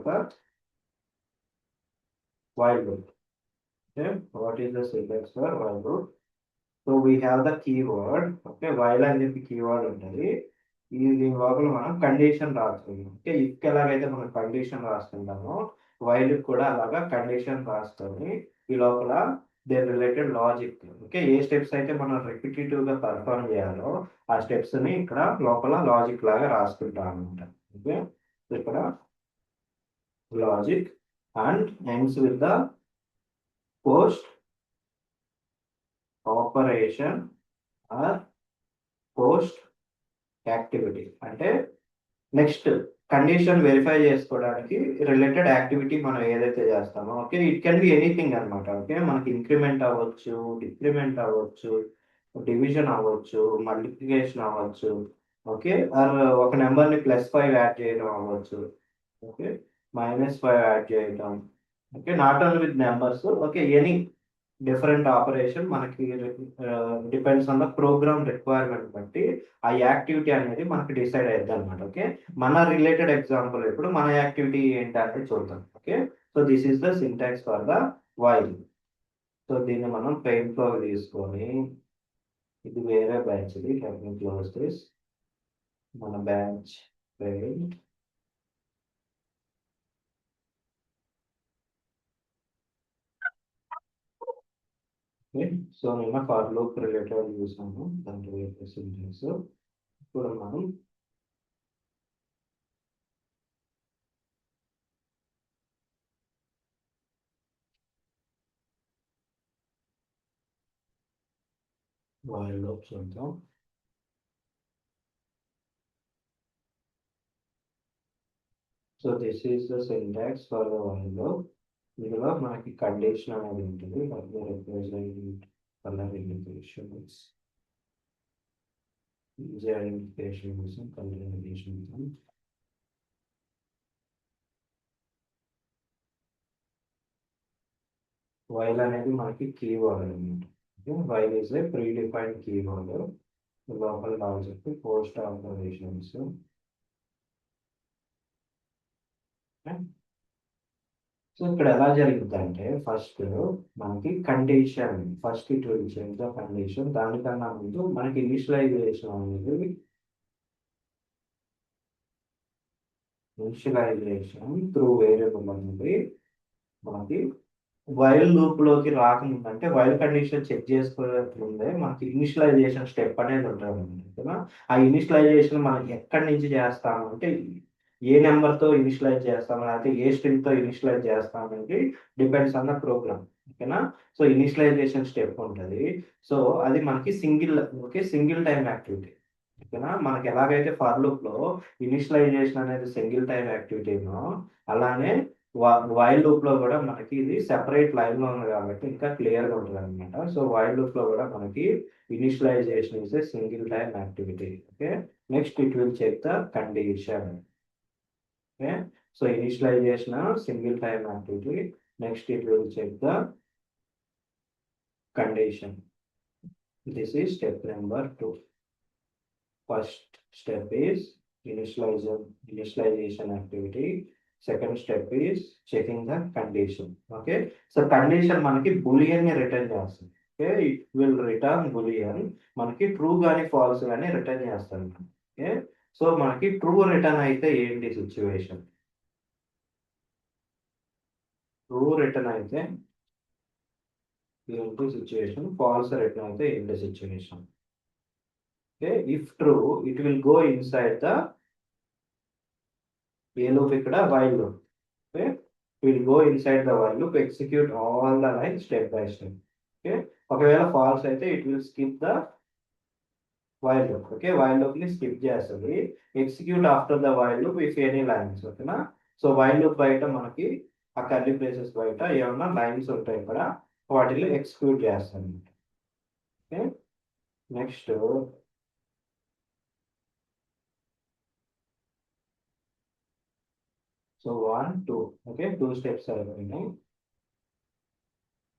the while loop. Okay, what is the syntax for while loop? So we have the keyword. Okay, while అని చెప్పి keyword ఉంటుంది. దీని లోపల మనం condition రాసుకుంటాం. ఓకే, ఇఫ్ ఎలాగైతే మనం కండిషన్ రాసుకుంటామో వైల్ కూడా అలాగా కండిషన్ రాసుకొని ఈ లోపల దేని రిలేటెడ్ లాజిక్. ఓకే, ఏ స్టెప్స్ అయితే మనం రిపిటేటివ్ గా పర్ఫార్మ్ చేయాలో ఆ స్టెప్స్ ని ఇక్కడ లోపల లాజిక్ లాగా రాసుకుంటాం అనమాట. ఓకే, ఇక్కడ logic and ends with the post operation or post activity. అంటే నెక్స్ట్ కండిషన్ వెరిఫై చేసుకోవడానికి రిలేటెడ్ యాక్టివిటీ మనం ఏదైతే చేస్తామో, okay, it can be anything అనమాట. ఓకే, మనకి ఇంక్రిమెంట్ అవ్వచ్చు, డిక్రిమెంట్ అవ్వచ్చు, డివిజన్ అవ్వచ్చు, మల్టిప్లికేషన్ అవ్వచ్చు. ఓకే, ఆర్ ఒక నెంబర్ని +5 యాడ్ చేయడం అవ్వచ్చు. ఓకే, -5 యాడ్ చేయడం. Okay, not only with numbers. Okay, any different operation మనకి depends on the program requirement బట్టి ఆ యాక్టివిటీ అనేది మనకి డిసైడ్ అయ్యింది అనమాట. ఓకే, మన రిలేటెడ్ ఎగ్జాంపుల్ ఇప్పుడు మన యాక్టివిటీ ఏంటి అనేది చూద్దాం. Okay, so this is the syntax for the while. So దీన్ని మనం పెయింట్ లో తీసుకొని, ఇది వేరే బ్యాచ్, ఇది క్లోజ్ దిస్, మన బ్యాచ్ పెయింట్. సో నిన్న ఫర్ లూప్ రిలేటెడ్ చూసాము, దాంట్లో సింటాక్స్. ఇప్పుడు మనం while loop చూద్దాం. So this is the syntax for the while loop. ఇందులో మనకి కండిషన్ అనేది ఉంటుంది. కలర్ ఇండికేషన్స్, ఐడెంటిఫికేషన్ కోసం కలర్ ఇండికేషన్. వైల్ అనేది మనకి కీవర్డ్ అనమాట. While is a pre defined keyword. లోపల లాజిక్, పోస్ట్ ఆపరేషన్స్. సో ఇక్కడ ఎలా జరుగుతుందంటే ఫస్ట్ మనకి condition, first it will check the condition. దానికన్నా ముందు మనకి ఇనిషియలైజేషన్ అనేది, ఇనిషియలైజేషన్ త్రూ వేరియబుల్ అనేది మనకి వైల్ లూప్ లోకి రాకముందు, అంటే వైల్ కండిషన్ చెక్ చేసుకోకముందే మనకి ఇనిషియలైజేషన్ స్టెప్ అనేది ఉంటుంది కదా. ఆ ఇనిషియలైజేషన్ మనం ఎక్కడి నుంచి చేస్తాము అంటే ఏ నెంబర్తో ఇనిషియలైజ్ చేస్తాము, లేకపోతే ఏ స్ట్రింగ్తో ఇనిషియలైజ్ చేస్తాము అనేది డిపెండ్స్ ఆన్ ద ప్రోగ్రామ్. ఓకేనా, సో ఇనిషియలైజేషన్ స్టెప్ ఉంటుంది. సో అది మనకి సింగిల్ టైం యాక్టివిటీ. ఓకేనా, మనకి ఎలాగైతే ఫర్ లూప్ లో ఇనిషియలైజేషన్ అనేది సింగిల్ టైం యాక్టివిటీనో, అలానే వైల్ లూప్ లో కూడా మనకి ఇది సెపరేట్ లైన్ లో ఉంది కాబట్టి ఇంకా క్లియర్ గా ఉంటుంది అనమాట. సో వైల్ లూప్ లో కూడా మనకి initialization is a single time activity. Okay, next it will check the condition. Okay, so initialization single time activity. Next it will check the condition. This is step number 2. First step is initialization activity. Second step is checking the condition. Okay, so condition మనకి Boolean ని return చేస్తుంది. Okay, it will return Boolean. మనకి true కానీ falls కానీ return చేస్తుంది. Okay, so మనకి true return అయితే ఏంటి సిచ్యువేషన్, ట్రూ రిటర్న్ అయితే ఏంటి సిచ్యువేషన్, ఫాల్స్ రిటర్న్ అయితే ఏంటి situation. Okay, if true it will go inside the a loop, ఇక్కడ while loop. Okay, will go inside the while loop, execute all the line step by step. Okay, ఒకవేళ false అయితే it will skip the while loop. Okay, while loop ని skip చేస్తుంది. Execute after the while loop if any lines. ఓకేనా, so while loop బయట మనకి ఆ curly places బయట ఏమన్నా లైన్స్ ఉంటాయి ఇక్కడ, వాటిని ఎగ్జిక్యూట్ చేస్తాను. Okay, next so 1 2. Okay, 2 steps అయిపోయినాయి.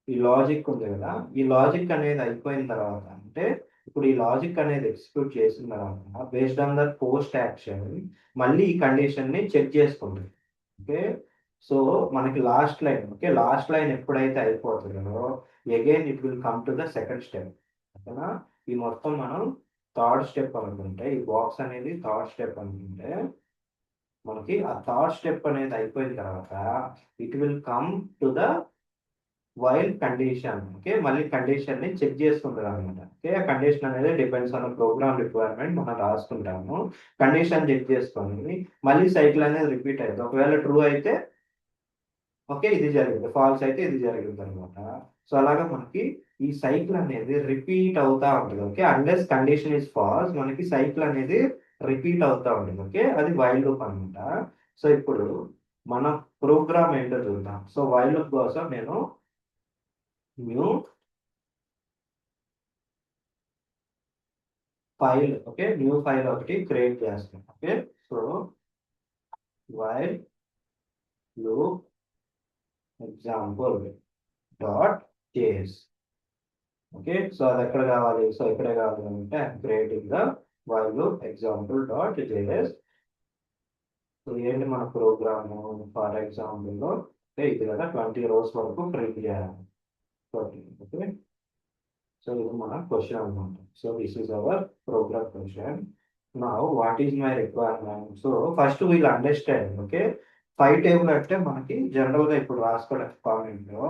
ఈ లాజిక్ ఉంది కదా, ఈ లాజిక్ అనేది అయిపోయిన తర్వాత, అంటే ఇప్పుడు ఈ లాజిక్ అనేది ఎగ్జిక్యూట్ చేసిన తర్వాత based on the post action మళ్ళీ ఈ కండిషన్ ని చెక్ చేసుకుంటుంది. ఓకే, సో మనకి last line, okay, last line ఎప్పుడైతే అయిపోతుందో again it will come to the second step. ఓకేనా, ఈ మొత్తం మనం థర్డ్ స్టెప్ అనుకుంటే, ఈ బాక్స్ అనేది థర్డ్ స్టెప్ అనుకుంటే, మనకి ఆ థర్డ్ స్టెప్ అనేది అయిపోయిన తర్వాత it will come to the while condition. Okay, మళ్ళీ కండిషన్ ని చెక్ చేసుకుంటారు అనమాట. ఓకే, ఆ కండిషన్ అనేది డిపెండ్స్ ఆన్ ప్రోగ్రామ్ రిక్వైర్మెంట్ మనం రాసుకుంటాము. కండిషన్ చెక్ చేసుకొని మళ్ళీ సైకిల్ అనేది రిపీట్ అవుతుంది. ఒకవేళ ట్రూ అయితే ఓకే ఇది జరిగింది, ఫాల్స్ అయితే ఇది జరిగింది అనమాట. సో అలాగా మనకి ఈ సైకిల్ అనేది రిపీట్ అవుతా ఉంటుంది. Okay, unless condition is false మనకి సైకిల్ అనేది రిపీట్ అవుతా ఉంటుంది. ఓకే, అది వైల్ లూప్ అనమాట. సో ఇప్పుడు మన ప్రోగ్రామ్ ఏంటో చూద్దాం. సో వైల్ లూప్ కోసం నేను new file, okay, new file ఒకటి క్రియేట్ చేస్తాను. Okay, so while loop example dot JS. Okay, so అది ఎక్కడ కావాలి, సో ఇక్కడే కావాలి అంటే creating the while loop example dot JS. So ఏంటి మన ప్రోగ్రామ్, ఫర్ ఎగ్జాంపుల్లో ఇది కదా 20 rows వరకు ప్రింట్ చేయాలి. ఓకే, సో ఇది మన క్వశ్చన్ అనమాట. So this is our program question. Now what is my requirement? So first we'll understand. Okay, 5 table అంటే మనకి జనరల్ గా ఇప్పుడు రాసుకోవడానికి కామెంట్ లో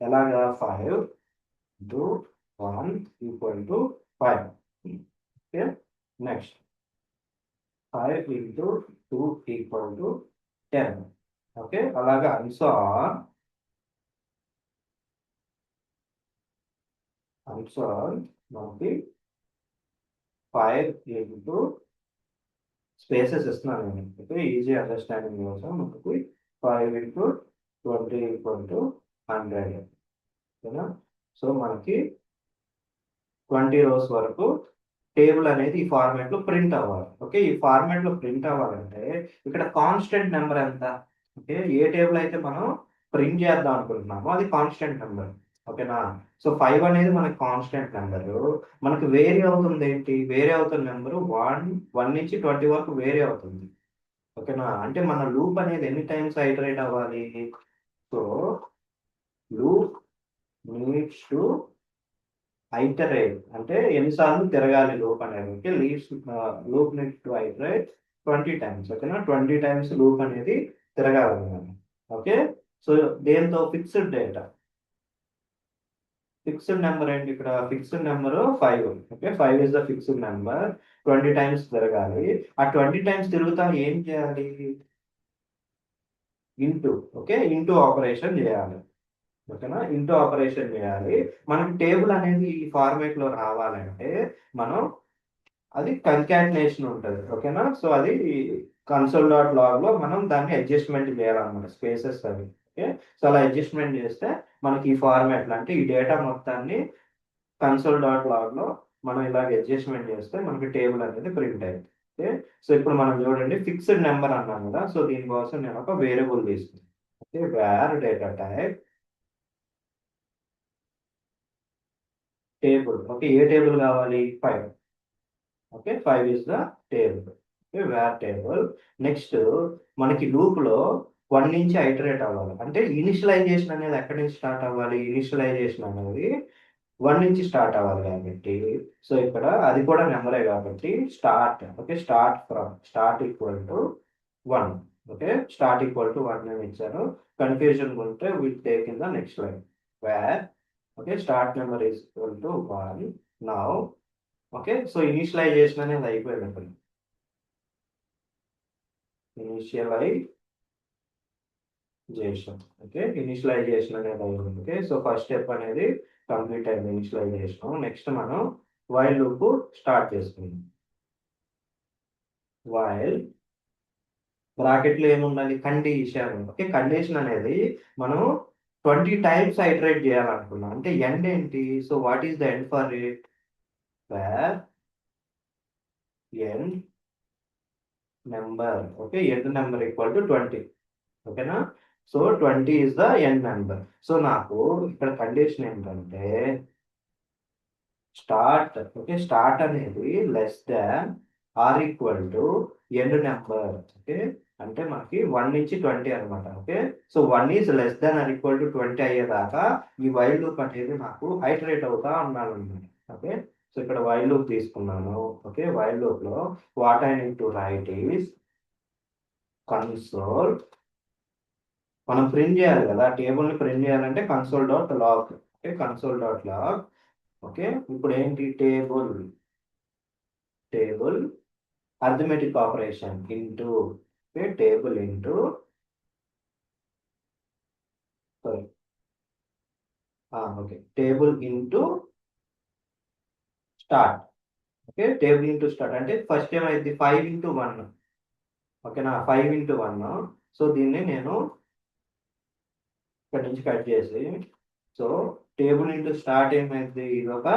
ఎలాగా 5 into 1 equal to 5. Okay, next 5 into 2 equal to 10. Okay, అలాగా అన్సార్ మనకి 5 into స్పేసెస్ ఇస్తున్నాను నేను. ఓకే, ఈజీ అండర్స్టాండింగ్ కోసం మనకి 5 into 20 equal to 100. ఓకేనా, సో మనకి 20 rows వరకు టేబుల్ అనేది ఈ ఫార్మాట్ లో ప్రింట్ అవ్వాలి. ఓకే, ఈ ఫార్మాట్ లో ప్రింట్ అవ్వాలంటే ఇక్కడ కాన్స్టెంట్ నెంబర్ ఎంత? ఓకే, ఏ టేబుల్ అయితే మనం ప్రింట్ చేద్దాం అనుకుంటున్నామో అది కాన్స్టెంట్ నెంబర్. ఓకేనా, సో 5 అనేది మనకి కాన్స్టెంట్ నెంబర్. మనకి వేరే అవుతుంది ఏంటి, వేరే అవుతున్న నెంబర్ 1 నుంచి 20 వరకు వేరే అవుతుంది. ఓకేనా, అంటే మన లూప్ అనేది ఎన్ని టైమ్స్ ఐటరేట్ అవ్వాలి? So loop needs to iterate అంటే ఎన్నిసార్లు తిరగాలి లూప్ అనేది. Okay, loop needs to iterate 20 times. ఓకేనా, 20 టైమ్స్ లూప్ అనేది తిరగాలన్నమాట. ఓకే, సో దేంతో ఫిక్స్డ్ డేటా, ఫిక్స్డ్ నెంబర్ ఏంటి ఇక్కడ, fixed number 5. Okay, 5 is the fixed number. 20 times తిరగాలి. ఆ 20 టైమ్స్ తిరుగుతా ఏం చేయాలి? ఇంటూ. ఓకే, ఇంటూ ఆపరేషన్ చేయాలి. ఓకేనా, ఇంటూ ఆపరేషన్ చేయాలి. మనకి టేబుల్ అనేది ఈ ఫార్మేట్ లో రావాలంటే మనం అది కన్కాటినేషన్ ఉంటుంది. ఓకేనా, సో అది కన్సోల్ డాట్ లాగ్ లో మనం దాన్ని అడ్జస్ట్మెంట్ చేయాలన్నమాట, స్పేసెస్ అవి. ఓకే, సో అలా అడ్జస్ట్మెంట్ చేస్తే మనకి ఈ ఫార్మాట్ అంటే ఈ డేటా మొత్తాన్ని కన్సోల్ డాట్ లాగ్ లో మనం ఇలాగ అడ్జస్ట్మెంట్ చేస్తే మనకి టేబుల్ అనేది ప్రింట్ అయింది. ఓకే, సో ఇప్పుడు మనం చూడండి ఫిక్స్డ్ నెంబర్ అన్నాం కదా, సో దీనికోసం నేను ఒక వేరియబుల్ తీసుకున్నాను. Okay, var data type table. Okay, ఏ టేబుల్ కావాలి? 5. Okay, 5 is the table. Okay, var table. Next మనకి లూప్ లో 1 నుంచి ఐటరేట్ అవ్వాలి. అంటే ఇనిషియలైజేషన్ అనేది ఎక్కడి నుంచి స్టార్ట్ అవ్వాలి? ఇనిషియలైజేషన్ అనేది 1 నుంచి స్టార్ట్ అవ్వాలి కాబట్టి, సో ఇక్కడ అది కూడా నెంబరే కాబట్టి start. Okay, start equal to 1. Okay, start equal to 1 అని ఇచ్చాను. కన్ఫ్యూజన్ ఉంటే will take in the next line where. Okay, start number is equal to 1. Now okay, so initialization అనేది అయిపోయినప్పుడు ఇనిషియలైజేషన్. ఓకే, ఇనిషియలైజేషన్ అనేది అయింది. ఓకే, సో ఫస్ట్ స్టెప్ అనేది complete అయింది, initialization. నెక్స్ట్ మనం వైల్ లూప్ స్టార్ట్ చేసుకుందాం. వైల్ బ్రాకెట్ లో ఏముండాలి? కండిషన్. ఓకే, కండిషన్ అనేది మనం 20 టైమ్స్ ఐటరేట్ చేయాలనుకున్నాం. అంటే ఎండ్ ఏంటి? So what is the end for it? Var end number. Okay, end number equal to 20. ఓకేనా, so 20 is the end number. So నాకు ఇక్కడ కండిషన్ ఏంటంటే స్టార్ట్. ఓకే, స్టార్ట్ అనేది less than or equal to end number. Okay, అంటే మనకి 1 నుంచి 20 అనమాట. Okay, so 1 is less than or equal to 20 అయ్యేదాకా ఈ వైల్ లూప్ అనేది నాకు ఐటరేట్ అవుతా ఉండాలన్నమాట. ఓకే, సో ఇక్కడ వైల్ లూప్ తీసుకున్నాను. ఓకే, వైల్ లూప్ లో what I need to write is console. మనం ప్రింట్ చేయాలి కదా, టేబుల్ ని ప్రింట్ చేయాలంటే console dot log. Okay, console dot log. Okay, ఇప్పుడు ఏంటి table, table arithmetic operation into, okay table into, sorry okay table into start. Okay, table into start అంటే first ఏమైంది 5 into 1. ఓకేనా, 5 into 1. సో దీన్ని నేను ఇక్కడ నుంచి కట్ చేసి, సో టేబుల్ ఇంటూ స్టార్ట్ ఏమైంది, ఇది ఒక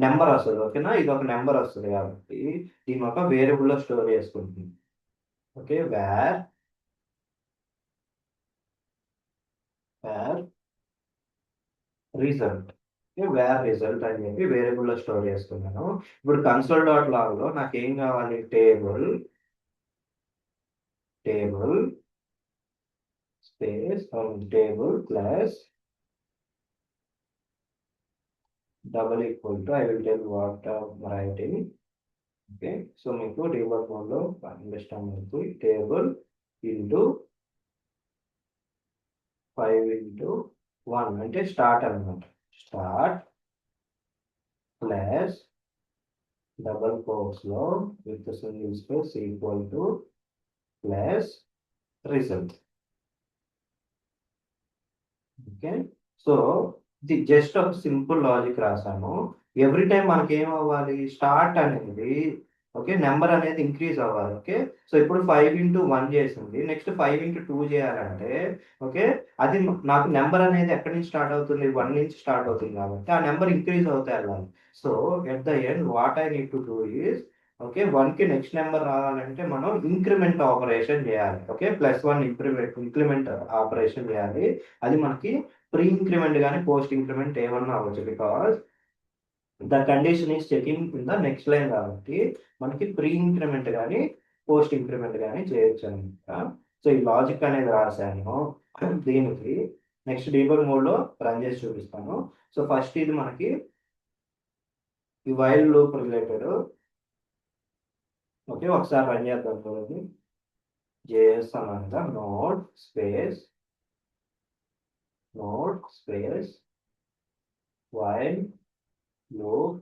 నెంబర్ వస్తుంది. ఓకేనా, ఇది ఒక నెంబర్ వస్తుంది కాబట్టి దీని ఒక వేరియబుల్లో స్టోర్ చేసుకుంటుంది. Okay, var var result. Var result అని చెప్పి వేరియబుల్లో స్టోర్ చేసుకున్నాను. ఇప్పుడు కన్సోల్ డాట్ లాగ్ లో నాకు ఏం కావాలి, table, table space table plus double equal to I will tell what writing. Okay, so మీకు డీబగ్ మోడ్ లో అండర్స్టాండ్ అవుతుంది. టేబుల్ ఇంటూ 5 into 1 అంటే స్టార్ట్ అనమాట. స్టార్ట్ ప్లస్ డబల్ కోట్స్ లో with single space equal to plus result. Okay, so ఇది just ఒక simple logic రాసాను. Every time మనకి ఏం అవ్వాలి, స్టార్ట్ అనేది ఓకే నెంబర్ అనేది ఇంక్రీజ్ అవ్వాలి. ఓకే, సో ఇప్పుడు 5 into 1 చేసింది, నెక్స్ట్ 5 into 2 చేయాలంటే ఓకే అది నాకు నెంబర్ అనేది ఎక్కడి నుంచి స్టార్ట్ అవుతుంది, 1 నుంచి స్టార్ట్ అవుతుంది కాబట్టి ఆ నెంబర్ ఇంక్రీజ్ అవుతాయి వెళ్ళాలి. So at the end what I need to do is okay 1 కి నెక్స్ట్ నెంబర్ రావాలంటే మనం ఇంక్రిమెంట్ ఆపరేషన్ చేయాలి. ఓకే, +1 ఇంక్రిమెంట్ ఆపరేషన్ చేయాలి. అది మనకి ప్రీ ఇంక్రిమెంట్ కానీ పోస్ట్ ఇంక్రిమెంట్ ఏమన్నా అవ్వచ్చు, because the condition is checking in the next line కాబట్టి మనకి ప్రీ ఇంక్రిమెంట్ కానీ పోస్ట్ ఇంక్రిమెంట్ కానీ చేయొచ్చు అనమాట. సో ఈ లాజిక్ అనేది రాశాను దీనికి. నెక్స్ట్ డీబగ్ మోడ్ లో రన్ చేసి చూపిస్తాను. సో ఫస్ట్ ఇది మనకి ఈ వైల్ లూప్ రిలేటెడ్. ఓకే, ఒకసారి రన్ చేద్దాం చూడండి. జేఎస్ అనంగా node space while loop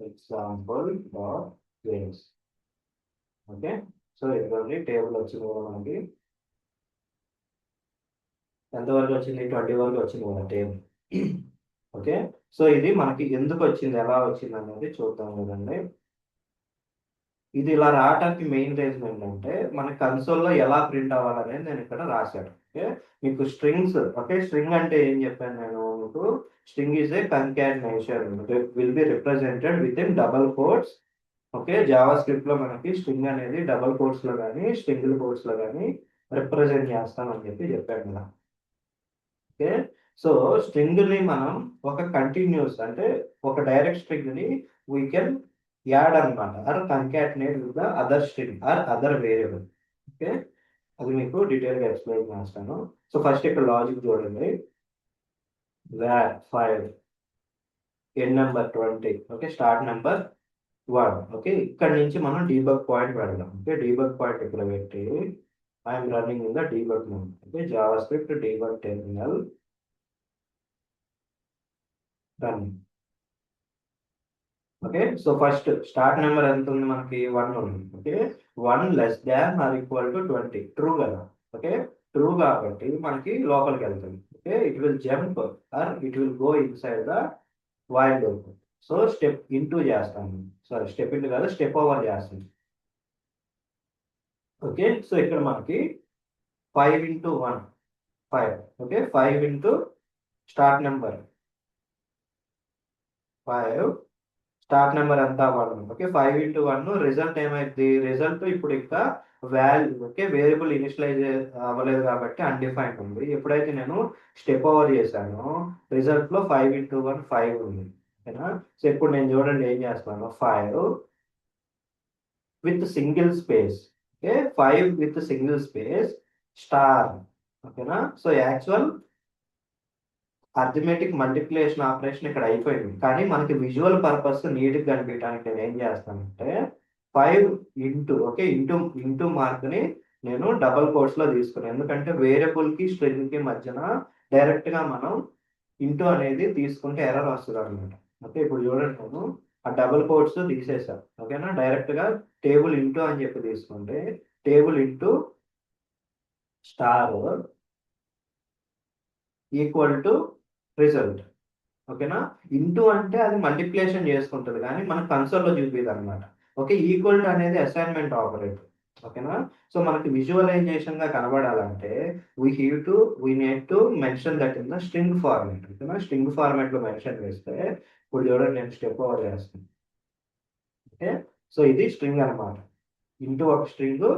example dot JS. Okay, so ఇదిగోండి టేబుల్ వచ్చింది కదా మనకి. ఎంతవరకు వచ్చింది, 20 వరకు వచ్చింది కదా టేబుల్. ఓకే, సో ఇది మనకి ఎందుకు వచ్చింది, ఎలా వచ్చింది అనేది చూద్దాం కదండి. ఇది ఇలా రావడానికి మెయిన్ రీజన్ ఏంటంటే మన కన్సోల్లో ఎలా ప్రింట్ అవ్వాలనేది నేను ఇక్కడ రాశాను. ఓకే, మీకు స్ట్రింగ్స్, ఓకే స్ట్రింగ్ అంటే ఏం చెప్పాను నేను మీకు, string is a concatenation will be represented with in double quotes. Okay, JavaScript లో మనకి స్ట్రింగ్ అనేది డబల్ కోట్స్ లో కానీ సింగిల్ కోట్స్ లో కానీ రిప్రజెంట్ చేస్తామని చెప్పాను కదా. ఓకే, సో స్ట్రింగ్ ని మనం ఒక కంటిన్యూస్ అంటే ఒక డైరెక్ట్ స్ట్రింగ్ ని వీ కెన్ యాడ్ అనమాట, or concatenate with the other string or other variable. Okay, అది మీకు డీటెయిల్ గా ఎక్స్ప్లెయిన్ చేస్తాను. సో ఫస్ట్ ఇక్కడ లాజిక్ చూడండి. var 5 end number 20. Okay, start number 1. Okay, ఇక్కడ నుంచి మనం డీబగ్ పాయింట్ పెడదాం. ఓకే, డీబగ్ పాయింట్ ఇక్కడ పెట్టి I'm running in the debug mode. Okay, JavaScript debug terminal running. Okay, so first start number ఎంత ఉంది మనకి, 1 ఉంది. Okay, 1 less than or equal to 20 true కదా. ఓకే, ట్రూ కాబట్టి మనకి లోపలికి వెళ్తుంది. Okay, it will jump or it will go inside the while loop. So step into చేస్తాను, సారీ స్టెప్ ఇంటూ కాదు స్టెప్ ఓవర్ చేస్తాను. ఓకే, సో ఇక్కడ మనకి 5 into 1 5. Okay, 5 into start number 5, start number ఎంత 1. ఓకే, 5 into 1 రిజల్ట్ ఏమైంది, result ఇప్పుడు ఇంకా value okay variable initialise అవ్వలేదు కాబట్టి అన్డిఫైన్డ్ ఉంది. ఎప్పుడైతే నేను స్టెప్ ఓవర్ చేశానో రిజల్ట్ లో 5 into 1 5 ఉంది. ఓకేనా, సో ఇప్పుడు నేను చూడండి ఏం చేస్తాను, 5 with single space. Okay, 5 with single space star. ఓకేనా? So actual arithmetic multiplication operation ఇక్కడ అయిపోయింది, కానీ మనకి విజువల్ పర్పస్ నీట్గా కనిపించడానికి నేను ఏం చేస్తానంటే 5 ఇంటూ, ఓకే, ఇంటూ ఇంటూ మార్క్ని నేను డబల్ కోట్స్లో తీసుకున్నాను. ఎందుకంటే వేరియబుల్కి స్ట్రింగ్కి మధ్యన డైరెక్ట్గా మనం ఇంటూ అనేది తీసుకుంటే ఎర్రర్ వస్తుంది అనమాట. ఓకే, ఇప్పుడు చూడండి, నేను ఆ డబుల్ కోట్స్ తీసేసాను. ఓకేనా? డైరెక్ట్గా టేబుల్ ఇంటూ అని చెప్పి తీసుకుంటే table into star equal to result. ఓకేనా? ఇంటూ అంటే అది మల్టిప్లికేషన్ చేసుకుంటుంది, కానీ మన కన్సోల్లో చూపిది అనమాట. ఓకే, ఈక్వల్ టు అనేది అసైన్మెంట్ ఆపరేటర్. ఓకేనా? సో మనకి విజువలైజేషన్ గా కనబడాలంటే we need to mention that in the string format. ఓకేనా? స్ట్రింగ్ ఫార్మాట్ లో మెన్షన్ చేస్తే, ఇప్పుడు చూడండి నేను స్టెప్ ఓవర్ చేస్తాను. ఓకే, సో ఇది స్ట్రింగ్ అనమాట. ఇంటూ ఒక స్ట్రింగ్,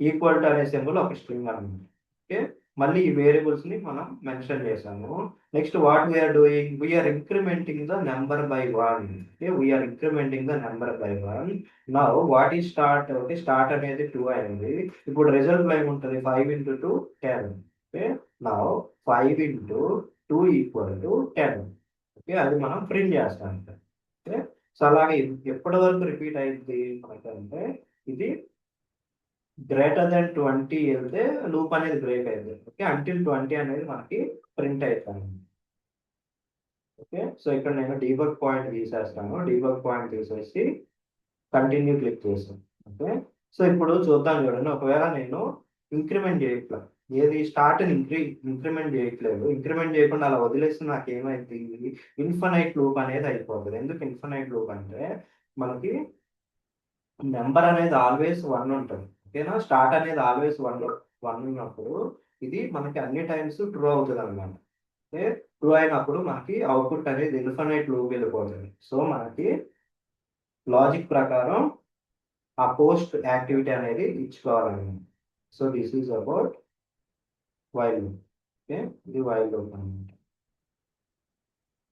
ఈక్వల్ టు అనే సింబల్ ఒక స్ట్రింగ్ అనమాట. ఓకే, మళ్ళీ ఈ వేరియబుల్స్ ని మనం మెన్షన్ చేసాము. Next what we're doing, we're incrementing the number by 1. Okay, we're incrementing the number by 1. Now what ఈ స్టార్ట్? ఓకే, స్టార్ట్ అనేది 2 అయింది. ఇప్పుడు రిజల్ట్ లో ఏముంటుంది? 5 into 2 10. Okay, now 5 into 2 equal to 10. Okay, అది మనం ప్రింట్ చేస్తాం. ఓకే, సో అలాగే ఎప్పటి వరకు రిపీట్ అయింది మనకంటే, ఇది గ్రేటర్ దెన్ 20 వెళ్తే లూప్ అనేది బ్రేక్ అయింది. ఓకే, అంటిల్ 20 అనేది మనకి ప్రింట్ అవుతాను. ఓకే, సో ఇక్కడ నేను డీబగ్ పాయింట్ తీసేస్తాను. డీబగ్ పాయింట్ తీసేసి కంటిన్యూ క్లిక్ చేస్తాను. ఓకే, సో ఇప్పుడు చూద్దాం చూడండి, ఒకవేళ నేను ఇంక్రిమెంట్ చేయట్లేదు, ఏది స్టార్ట్ ఇంక్రిమెంట్ చేయట్లేదు, ఇంక్రిమెంట్ చేయకుండా అలా వదిలేస్తే నాకు ఏమైంది? ఇన్ఫనైట్ లూప్ అనేది అయిపోతుంది. ఎందుకు ఇన్ఫనైట్ లూప్ అంటే, మనకి నెంబర్ అనేది ఆల్వేస్ 1 ఉంటుంది. ఓకేనా? స్టార్ట్ అనేది ఆల్వేస్ 1 ఉన్నప్పుడు ఇది మనకి అన్ని టైమ్స్ ట్రూ అవుతుంది అనమాట. ఓకే, ట్రూ అయినప్పుడు మనకి అవుట్పుట్ అనేది ఇన్ఫినైట్ లూప్ వెళ్ళిపోతుంది. సో మనకి లాజిక్ ప్రకారం ఆ పోస్ట్ యాక్టివిటీ అనేది ఇచ్చుకోవాలన్నమాట. So this is about while loop. Okay, ఇది వైల్ లూప్ అనమాట.